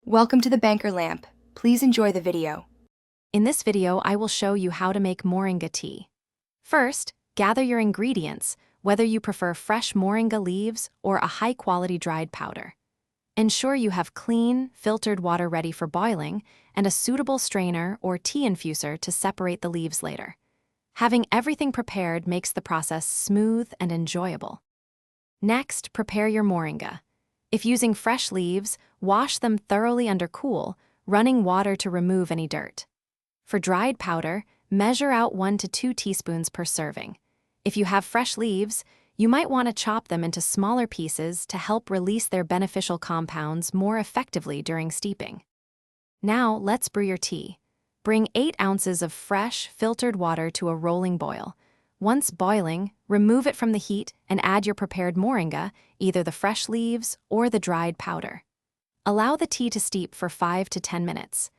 Welcome to the Banker Lamp. Please enjoy the video. In this video, I will show you how to make Moringa tea. First, gather your ingredients, whether you prefer fresh Moringa leaves or a high-quality dried powder. Ensure you have clean, filtered water ready for boiling and a suitable strainer or tea infuser to separate the leaves later. Having everything prepared makes the process smooth and enjoyable. Next, prepare your Moringa. If using fresh leaves, wash them thoroughly under cool, running water to remove any dirt. For dried powder, measure out 1 to 2 teaspoons per serving. If you have fresh leaves, you might want to chop them into smaller pieces to help release their beneficial compounds more effectively during steeping. Now, let's brew your tea. Bring 8 ounces of fresh, filtered water to a rolling boil. Once boiling, remove it from the heat and add your prepared Moringa, either the fresh leaves or the dried powder. Allow the tea to steep for 5 to 10 minutes.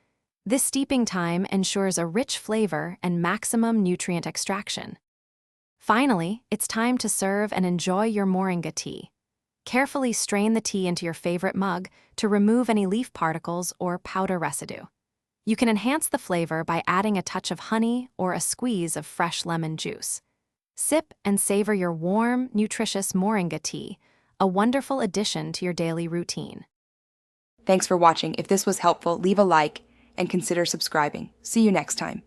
This steeping time ensures a rich flavor and maximum nutrient extraction. Finally, it's time to serve and enjoy your Moringa tea. Carefully strain the tea into your favorite mug to remove any leaf particles or powder residue. You can enhance the flavor by adding a touch of honey or a squeeze of fresh lemon juice. Sip and savor your warm, nutritious Moringa tea, a wonderful addition to your daily routine. Thanks for watching. If this was helpful, leave a like and consider subscribing. See you next time.